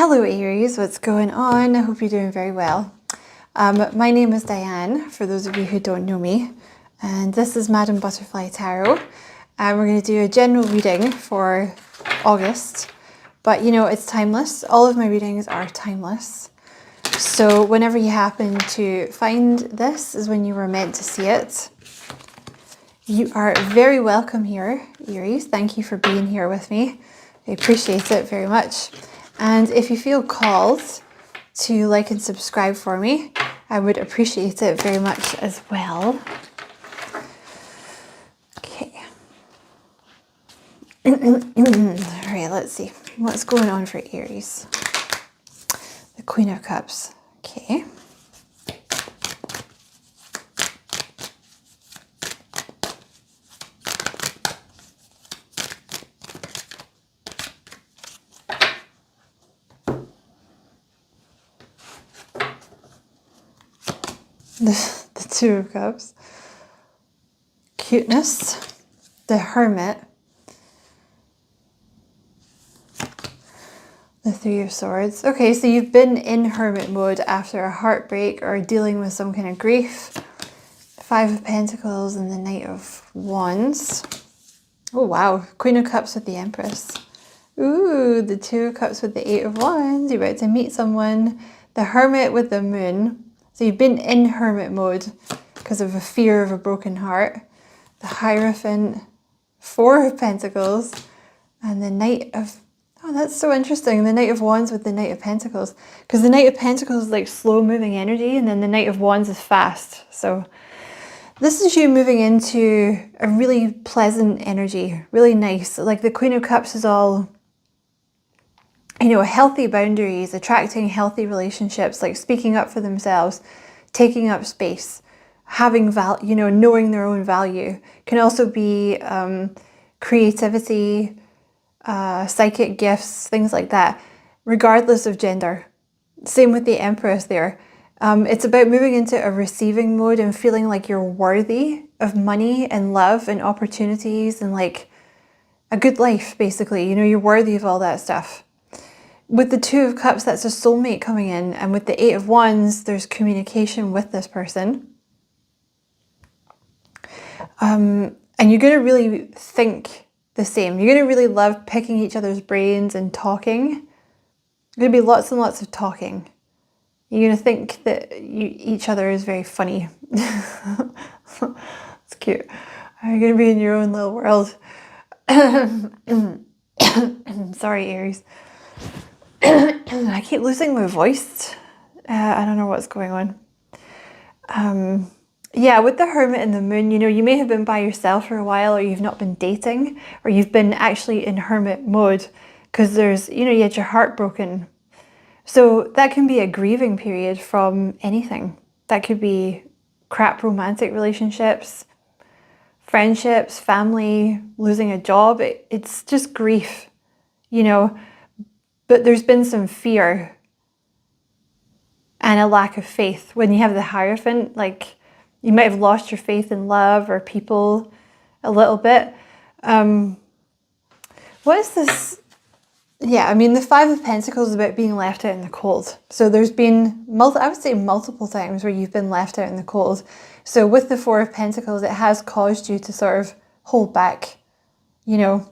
Hello Aries, what's going on? I hope you're doing very well. My name is Diane, for those of you who don't know me, and this is Madam Butterfly Tarot. And we're going to do a general reading for August, but you know, it's timeless. All of my readings are timeless. So whenever you happen to find this is when you were meant to see it. You are very welcome here, Aries. Thank you for being here with me. I appreciate it very much. And if you feel called to like and subscribe for me, I would appreciate it very much as well. Okay. All right, let's see. What's going on for Aries? The Queen of Cups. Okay. The Two of Cups, cuteness, the Hermit, the Three of Swords. Okay, so you've been in hermit mode after a heartbreak or dealing with some kind of grief. Five of Pentacles and the Knight of Wands. Oh wow, Queen of Cups with the Empress. Ooh, the Two of Cups with the Eight of Wands. You're about to meet someone. The Hermit with the Moon. So you've been in hermit mode because of a fear of a broken heart. The Hierophant, Four of Pentacles, and the Knight of... Oh, that's so interesting. The Knight of Wands with the Knight of Pentacles. Because the Knight of Pentacles is like slow moving energy, and then the Knight of Wands is fast. So this is you moving into a really pleasant energy, really nice. Like the Queen of Cups is all, you know, healthy boundaries, attracting healthy relationships, like speaking up for themselves, taking up space, having value, you know, knowing their own value. Can also be creativity, psychic gifts, things like that, regardless of gender. Same with the Empress there. It's about moving into a receiving mode and feeling like you're worthy of money and love and opportunities and like a good life, basically. You know, you're worthy of all that stuff. With the Two of Cups, that's a soulmate coming in. And with the Eight of Wands, there's communication with this person. And you're going to really think the same. You're going to really love picking each other's brains and talking. There's going to be lots and lots of talking. You're going to think that each other is very funny. It's cute. You're going to be in your own little world. Sorry, Aries. I keep losing my voice. I don't know what's going on. Yeah, with the Hermit and the Moon, you know, you may have been by yourself for a while, or you've not been dating, or you've been actually in hermit mode because there's, you know, you had your heart broken. So that can be a grieving period from anything. That could be crap romantic relationships, friendships, family, losing a job. It's just grief, you know. But there's been some fear and a lack of faith. When you have the Hierophant, like you might have lost your faith in love or people a little bit. What is this? Yeah, I mean, the Five of Pentacles is about being left out in the cold. So there's been, I would say multiple times where you've been left out in the cold. So with the Four of Pentacles, it has caused you to sort of hold back, you know.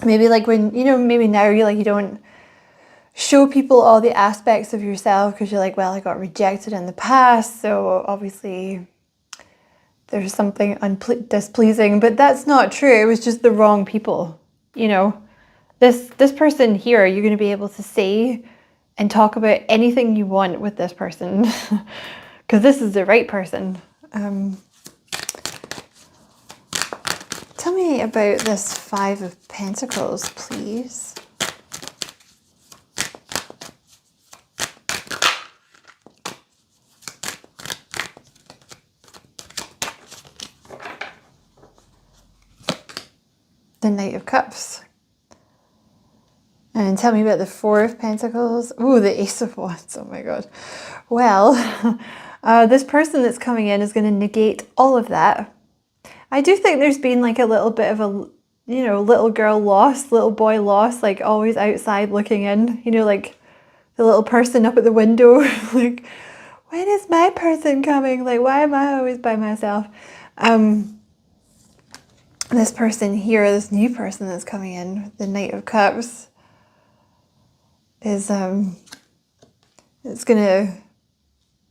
Maybe like when, you know, maybe now you're like, you don't show people all the aspects of yourself because you're like, well, I got rejected in the past, so obviously there's something displeasing. But that's not true. It was just the wrong people, you know. This person here, you're going to be able to say and talk about anything you want with this person because this is the right person. Tell me about this Five of Pentacles, please. The Knight of Cups. And tell me about the Four of Pentacles. Ooh, the Ace of Wands. Oh my God. Well, this person that's coming in is going to negate all of that. I do think there's been like a little bit of you know, little girl lost, little boy lost, like always outside looking in, you know, like the little person up at the window, like, when is my person coming? Like, why am I always by myself? This person here, this new person that's coming in, the Knight of Cups, is it's gonna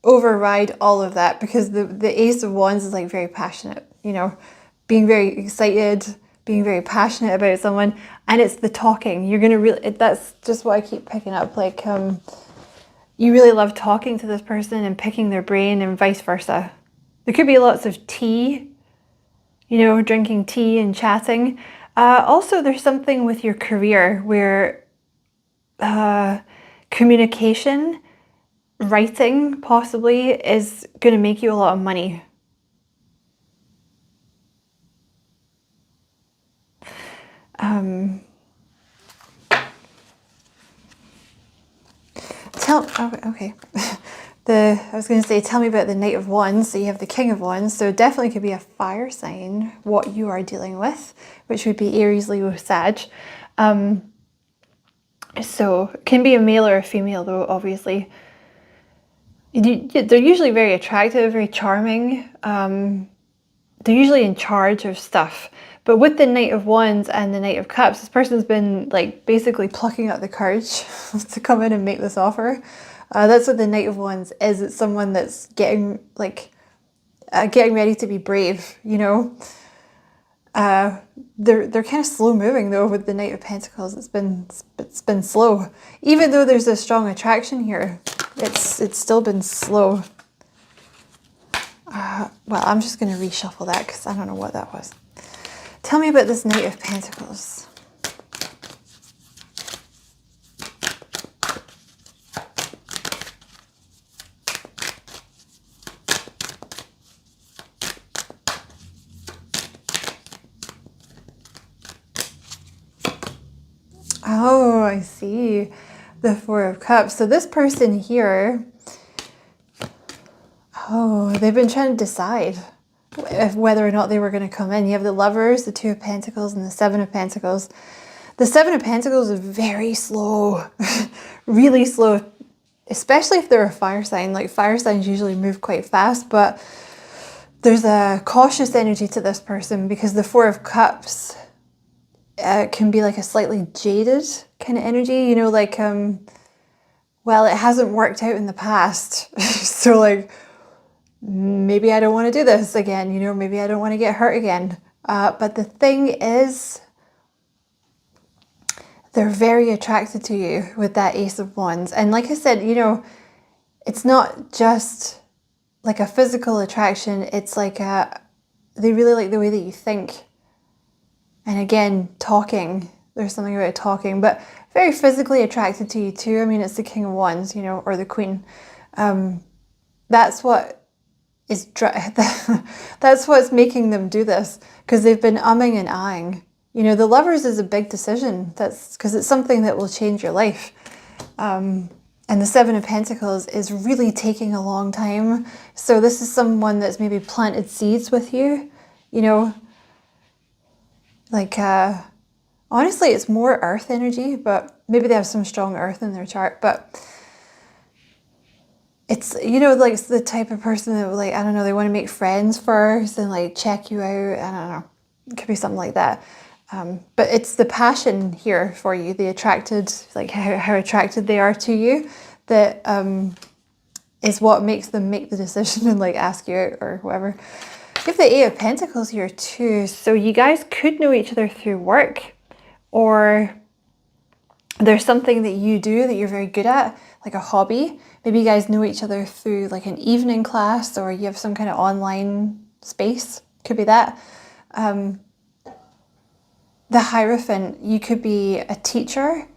override all of that, because the Ace of Wands is like very passionate, you know, being very excited, being very passionate about someone, and it's the talking. You're gonna really, that's just what I keep picking up, like you really love talking to this person and picking their brain, and vice versa. There could be lots of tea, you know, drinking tea and chatting. Also, there's something with your career where communication, writing possibly, is going to make you a lot of money. Okay. I was going to say, tell me about the Knight of Wands. So you have the King of Wands. So it definitely could be a fire sign, what you are dealing with, which would be Aries, Leo, Sag. So it can be a male or a female, though, obviously. They're usually very attractive, very charming. They're usually in charge of stuff. But with the Knight of Wands and the Knight of Cups, this person's been like basically plucking up the courage to come in and make this offer. That's what the Knight of Wands is. It's someone that's getting like getting ready to be brave, you know. They're kind of slow moving though with the Knight of Pentacles. It's been slow. Even though there's a strong attraction here, it's still been slow. Well, I'm just going to reshuffle that because I don't know what that was. Tell me about this Knight of Pentacles. Oh, I see. The Four of Cups. So this person here, oh, they've been trying to decide whether or not they were going to come in. You have the Lovers, the Two of Pentacles, and the Seven of Pentacles. The Seven of Pentacles is very slow, really slow, especially if they're a fire sign. Like fire signs usually move quite fast, but there's a cautious energy to this person because the Four of Cups can be like a slightly jaded kind of energy, you know, like, well, it hasn't worked out in the past. So like, maybe I don't want to do this again, you know, maybe I don't want to get hurt again. But the thing is, they're very attracted to you with that Ace of Wands. And like I said, you know, it's not just like a physical attraction. It's like they really like the way that you think. And again, talking. There's something about talking, but very physically attracted to you too. I mean, it's the King of Wands, you know, or the Queen. That's what is that's what's making them do this, because they've been umming and ahhing. You know, the Lovers is a big decision. That's because it's something that will change your life. And the Seven of Pentacles is really taking a long time. So this is someone that's maybe planted seeds with you, you know, like, honestly, it's more earth energy, but maybe they have some strong earth in their chart, but it's, you know, like it's the type of person that, like, I don't know, they want to make friends first and like check you out. I don't know. It could be something like that. But it's the passion here for you, the attracted, like how attracted they are to you, that is what makes them make the decision and like ask you out or whatever. You have the Eight of Pentacles here too. So you guys could know each other through work, or there's something that you do that you're very good at, like a hobby. Maybe you guys know each other through like an evening class, or you have some kind of online space. Could be that. The Hierophant, you could be a teacher,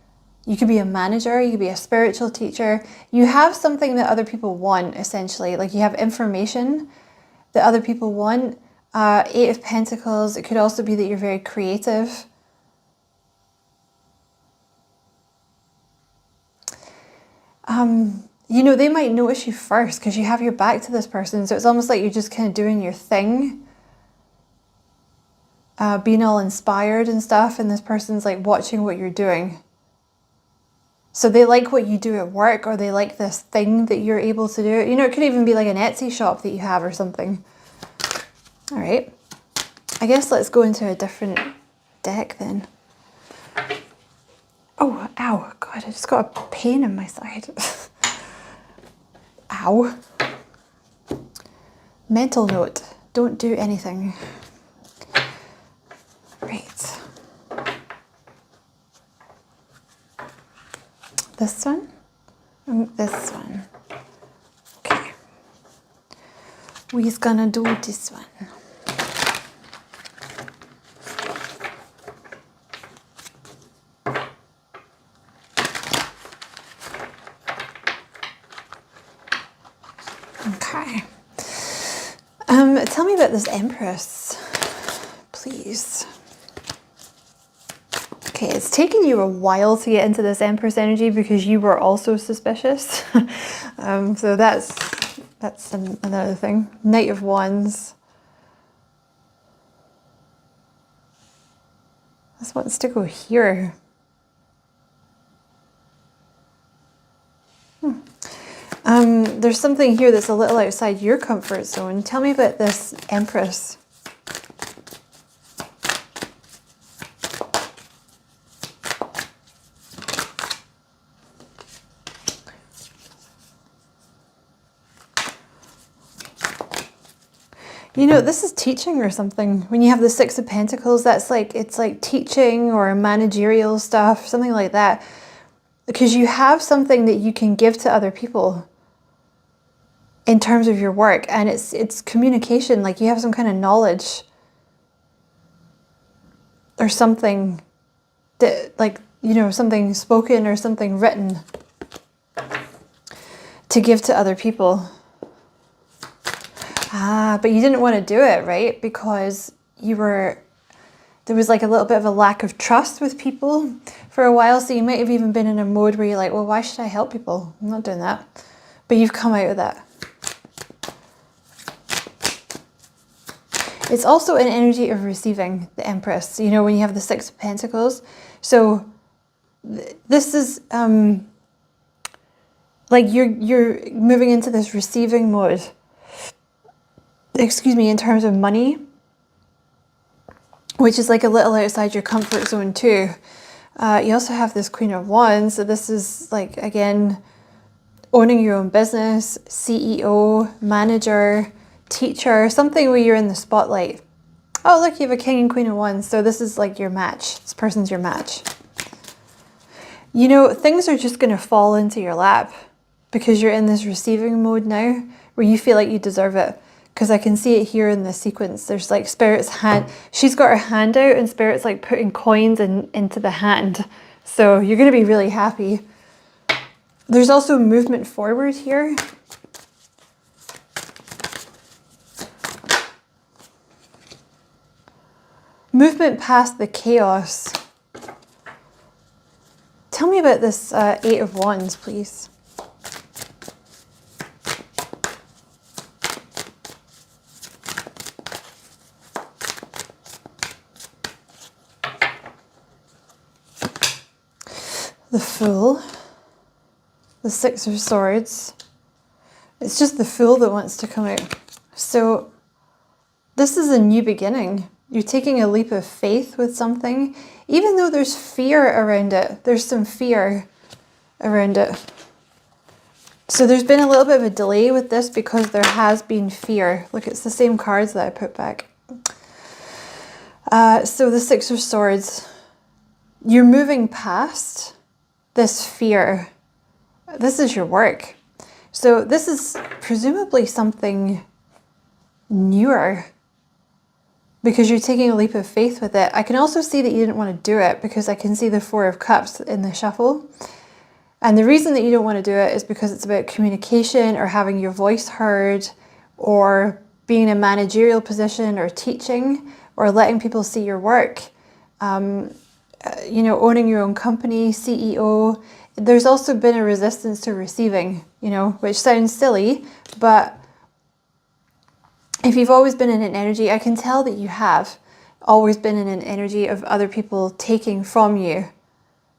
you could be a manager, you could be a spiritual teacher. You have something that other people want, essentially. Like you have information that other people want. Eight of Pentacles, it could also be that you're very creative. You know, they might notice you first because you have your back to this person. So it's almost like you're just kind of doing your thing. being all inspired and stuff, and this person's like watching what you're doing. So they like what you do at work, or they like this thing that you're able to do. You know, it could even be like an Etsy shop that you have or something. All right. I guess let's go into a different deck then. Oh, ow. God, I just got a pain in my side. Ow. Mental note. Don't do anything. Right. This one and this one. Okay. We're gonna do this one. Okay. Tell me about this Empress, please. Okay, it's taken you a while to get into this Empress energy because you were also suspicious. So that's another thing. Knight of Wands. This wants to go here. There's something here that's a little outside your comfort zone. Tell me about this Empress. You know, this is teaching or something. When you have the Six of Pentacles, that's like, it's like teaching or managerial stuff, something like that. Because you have something that you can give to other people in terms of your work, and it's communication, like you have some kind of knowledge or something that, like, you know, something spoken or something written to give to other people. Ah, but you didn't want to do it, right? Because there was like a little bit of a lack of trust with people for a while. So you might have even been in a mode where you're like, well, why should I help people? I'm not doing that. But you've come out of that. It's also an energy of receiving, the Empress, you know, when you have the Six of Pentacles. So this is like you're moving into this receiving mode. Excuse me, in terms of money, which is like a little outside your comfort zone too. You also have this Queen of Wands. So this is like, again, owning your own business, CEO, manager, teacher, something where you're in the spotlight. Oh, look, you have a King and Queen of Wands. So this is like your match. This person's your match. You know, things are just going to fall into your lap because you're in this receiving mode now where you feel like you deserve it. Because I can see it here in the sequence. There's like Spirit's hand. She's got her hand out and Spirit's like putting coins into the hand. So you're going to be really happy. There's also movement forward here. Movement past the chaos. Tell me about this Eight of Wands, please. The Fool, the Six of Swords. It's just the Fool that wants to come out. So this is a new beginning. You're taking a leap of faith with something, even though there's fear around it. There's some fear around it. So there's been a little bit of a delay with this because there has been fear. Look, it's the same cards that I put back. So the Six of Swords, you're moving past this fear. This is your work. So this is presumably something newer because you're taking a leap of faith with it. I can also see that you didn't want to do it because I can see the Four of Cups in the shuffle. And the reason that you don't want to do it is because it's about communication or having your voice heard or being in a managerial position or teaching or letting people see your work. You know, owning your own company, CEO. There's also been a resistance to receiving, you know, which sounds silly, but if you've always been in an energy, I can tell that you have. always been in an energy of other people taking from you,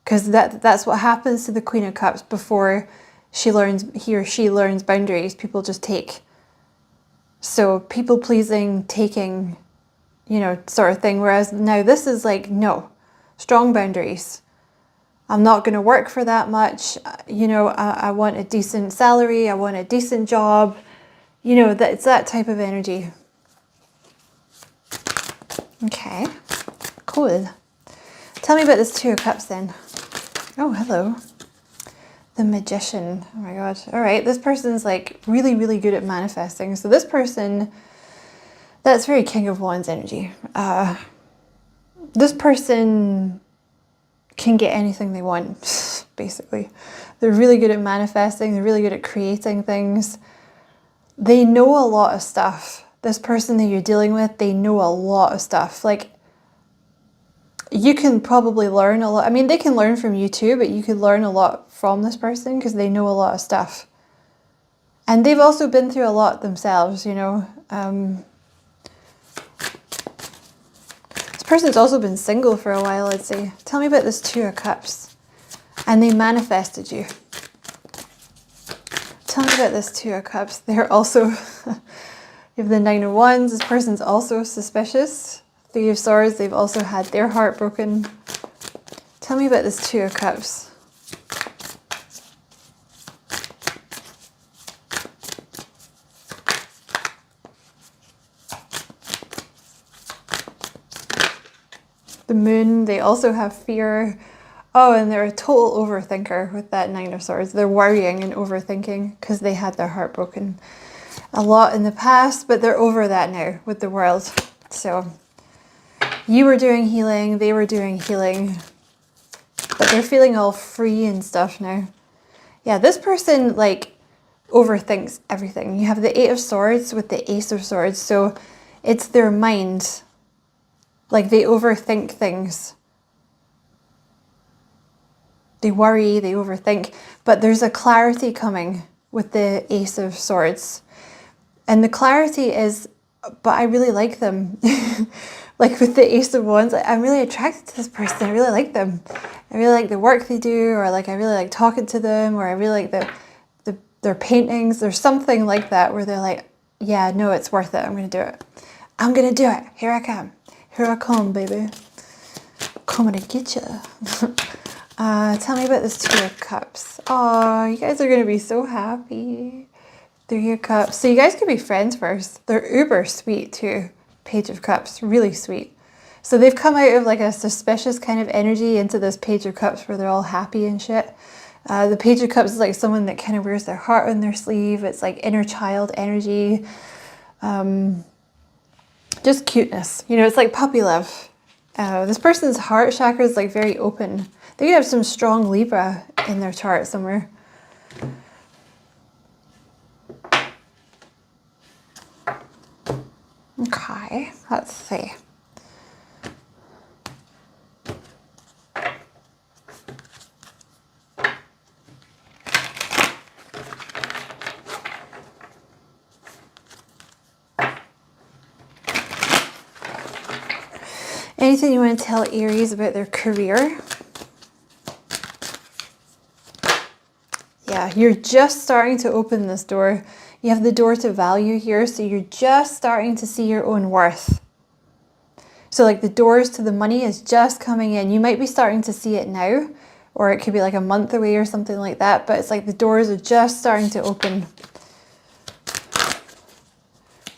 because that's what happens to the Queen of Cups before he or she learns boundaries. People just take. So people pleasing, taking, you know, sort of thing. Whereas now this is like, no, strong boundaries. I'm not going to work for that much. You know, I want a decent salary. I want a decent job. You know, it's that type of energy. Okay, cool. Tell me about this Two of Cups then. Oh, hello. The Magician. Oh my God. All right, this person's like really, really good at manifesting. So this person, that's very King of Wands energy. This person can get anything they want, basically. They're really good at manifesting. They're really good at creating things. They know a lot of stuff. This person that you're dealing with, they know a lot of stuff. Like, you can probably learn a lot. I mean, they can learn from you too, but you could learn a lot from this person because they know a lot of stuff. And they've also been through a lot themselves, you know. This person's also been single for a while, I'd say. Tell me about this Two of Cups. And they manifested you. Tell me about this Two of Cups. They're also, you have the Nine of Wands. This person's also suspicious. Three of Swords, they've also had their heart broken. Tell me about this Two of Cups. The Moon, they also have fear. Oh, and they're a total overthinker with that Nine of Swords. They're worrying and overthinking because they had their heart broken a lot in the past, but they're over that now with the world. So you were doing healing, they were doing healing, but they're feeling all free and stuff now. Yeah, this person like overthinks everything. You have the Eight of Swords with the Ace of Swords, so it's their mind. Like, they overthink things. They worry, they overthink, but there's a clarity coming with the Ace of Swords. And the clarity is, but I really like them. Like with the Ace of Wands, I'm really attracted to this person. I really like them. I really like the work they do, or like I really like talking to them, or I really like their paintings. There's something like that where they're like, yeah, no, it's worth it. I'm going to do it. I'm going to do it. Here I come. Here I come, baby. Coming to get you. Tell me about this Two of Cups. Oh, you guys are going to be so happy. Three of Cups. So you guys could be friends first. They're uber sweet too. Page of Cups. Really sweet. So they've come out of like a suspicious kind of energy into this Page of Cups where they're all happy and shit. The Page of Cups is like someone that kind of wears their heart on their sleeve. It's like inner child energy. Just cuteness. You know, it's like puppy love. This person's heart chakra is like very open. They could have some strong Libra in their chart somewhere. Okay, let's see. Anything you want to tell Aries about their career? Yeah, you're just starting to open this door. You have the door to value here, so you're just starting to see your own worth. So like the doors to the money is just coming in. You might be starting to see it now, or it could be like a month away or something like that, but it's like the doors are just starting to open.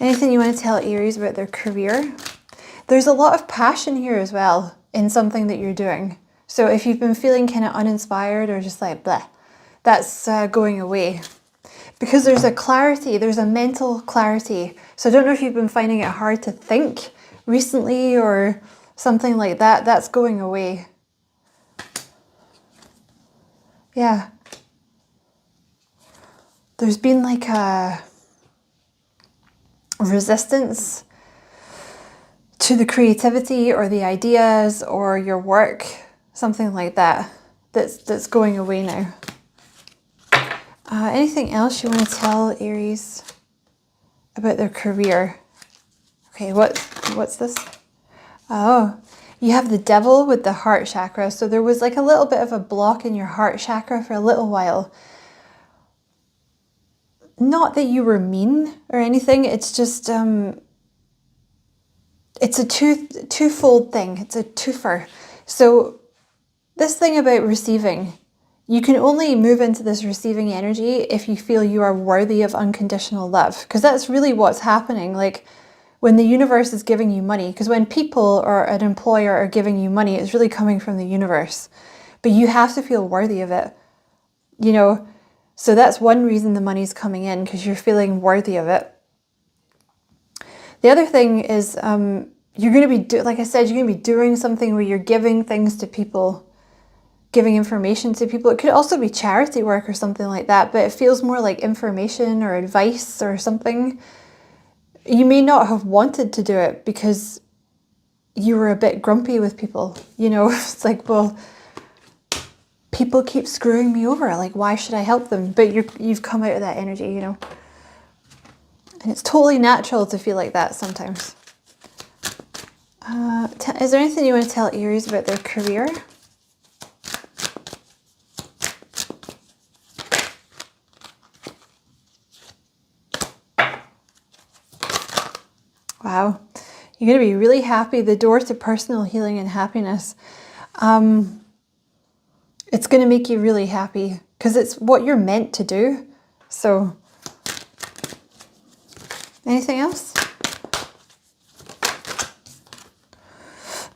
Anything you want to tell Aries about their career? There's a lot of passion here as well in something that you're doing. So if you've been feeling kind of uninspired or just like bleh, that's going away. Because there's a clarity, there's a mental clarity. So I don't know if you've been finding it hard to think recently or something like that. That's going away. Yeah. There's been like a resistance to the creativity or the ideas or your work, something like that, that's going away now. Anything else you want to tell Aries about their career? Okay, what's this? Oh, you have the devil with the heart chakra. So there was like a little bit of a block in your heart chakra for a little while. Not that you were mean or anything. It's just, it's a twofold thing. It's a twofer. So this thing about receiving, you can only move into this receiving energy if you feel you are worthy of unconditional love. Because that's really what's happening. Like when the universe is giving you money, because when people or an employer are giving you money, it's really coming from the universe. But you have to feel worthy of it, you know. So that's one reason the money's coming in, because you're feeling worthy of it. The other thing is you're going to be, like I said, you're going to be doing something where you're giving things to people, giving information to people. It could also be charity work or something like that, but it feels more like information or advice or something. You may not have wanted to do it because you were a bit grumpy with people, you know. It's like, well, people keep screwing me over. Like, why should I help them? But you've come out of that energy, you know. And it's totally natural to feel like that sometimes. Is there anything you want to tell Aries about their career? Wow. You're going to be really happy. The door to personal healing and happiness. It's going to make you really happy because it's what you're meant to do. So, anything else?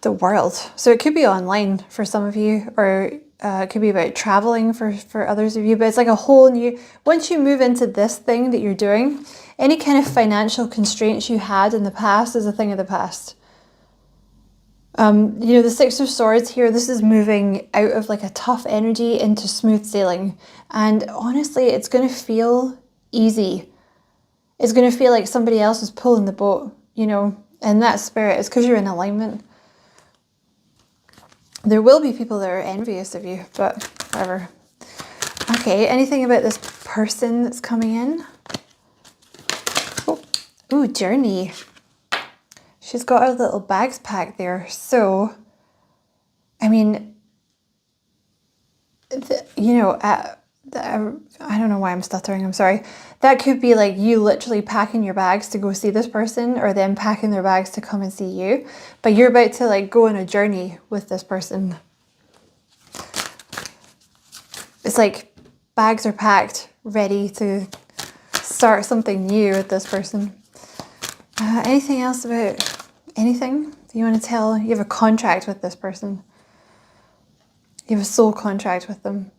The world. So it could be online for some of you, or it could be about traveling for others of you, but it's like a whole new, once you move into this thing that you're doing, any kind of financial constraints you had in the past is a thing of the past. You know, the Six of Swords here, this is moving out of like a tough energy into smooth sailing. And honestly, it's going to feel easy. It's going to feel like somebody else is pulling the boat, you know, and that spirit is because you're in alignment. There will be people that are envious of you, but whatever. Okay, anything about this person that's coming in? Oh, ooh, journey. She's got her little bags packed there. So, I mean, you know, I don't know why I'm stuttering, I'm sorry. That could be like you literally packing your bags to go see this person, or them packing their bags to come and see you. But you're about to like go on a journey with this person. It's like bags are packed, ready to start something new with this person. Anything else about anything you want to tell? You have a contract with this person. You have a soul contract with them.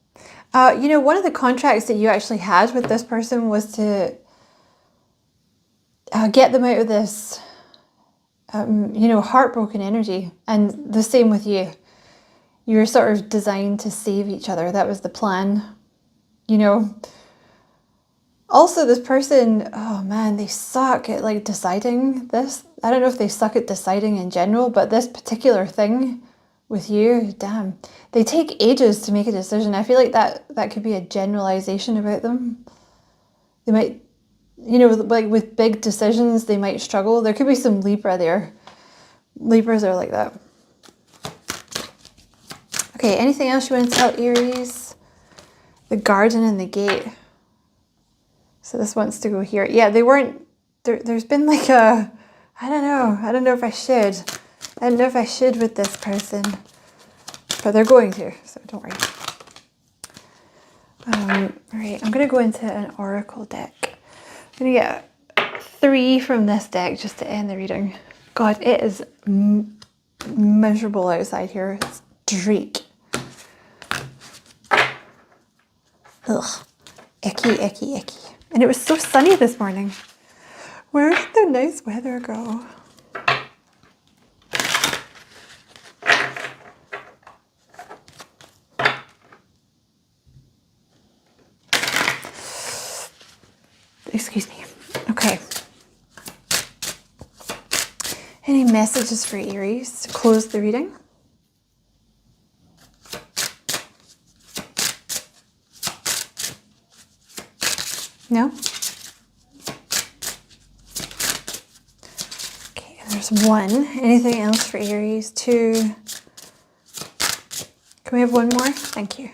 You know, one of the contracts that you actually had with this person was to get them out of this, you know, heartbroken energy. And the same with you. You were sort of designed to save each other. That was the plan, you know. Also, this person, oh man, they suck at like deciding this. I don't know if they suck at deciding in general, but this particular thing with you, damn, they take ages to make a decision. I feel like that could be a generalization about them. They might, you know, like with big decisions, they might struggle. There could be some Libra there. Libras are like that. Okay, anything else you want to tell Aries? The garden and the gate. So this wants to go here. Yeah, they weren't, there's been like a, I don't know if I should. I don't know if I should with this person. But they're going to, so don't worry. All right, I'm going to go into an oracle deck. I'm going to get 3 from this deck just to end the reading. God, it is miserable outside here. It's dreak. Ugh. Icky, icky, icky. And it was so sunny this morning. Where did the nice weather go? Excuse me. Okay. Any messages for Aries to close the reading? No? Okay, and there's There's one. Anything else for Aries? Two. Can we have one more? Thank you.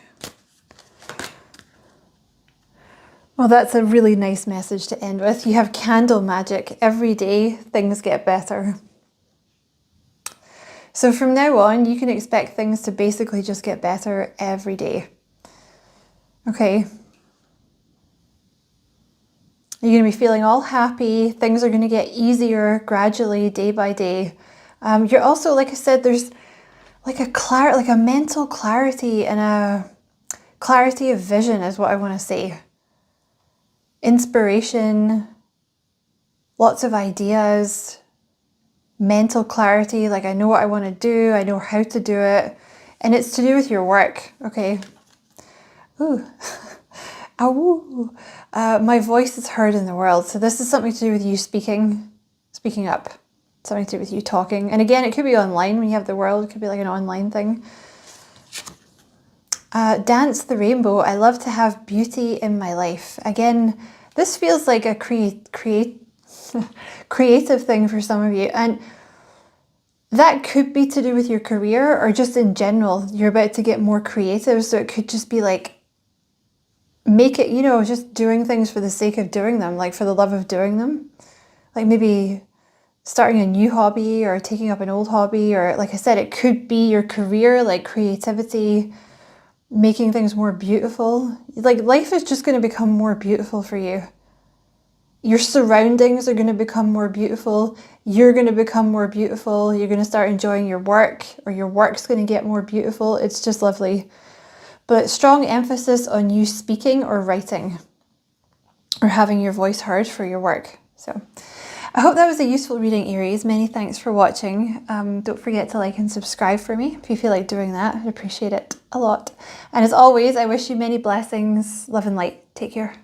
Well, that's a really nice message to end with. You have candle magic. Every day, things get better. So from now on, you can expect things to basically just get better every day. Okay. You're going to be feeling all happy. Things are going to get easier gradually, day by day. You're also, like I said, there's like a mental clarity and a clarity of vision is what I want to say. Inspiration, lots of ideas, mental clarity, like I know what I want to do, I know how to do it, and it's to do with your work, okay? Ooh. Ow. My voice is heard in the world, so this is something to do with you speaking up, something to do with you talking, and again, it could be online when you have the world, it could be like an online thing. Dance the rainbow. I love to have beauty in my life. Again, this feels like a creative thing for some of you. And that could be to do with your career or just in general. You're about to get more creative. So it could just be like, make it, you know, just doing things for the sake of doing them, like for the love of doing them. Like maybe starting a new hobby or taking up an old hobby. Or like I said, it could be your career, like creativity, making things more beautiful. Like life is just going to become more beautiful for you. Your surroundings are going to become more beautiful. You're going to become more beautiful. You're going to start enjoying your work, or your work's going to get more beautiful. It's just lovely. But strong emphasis on you speaking or writing or having your voice heard for your work. So I hope that was a useful reading, Aries. Many thanks for watching. Don't forget to like and subscribe for me if you feel like doing that. I'd appreciate it a lot. And as always, I wish you many blessings, love and light. Take care.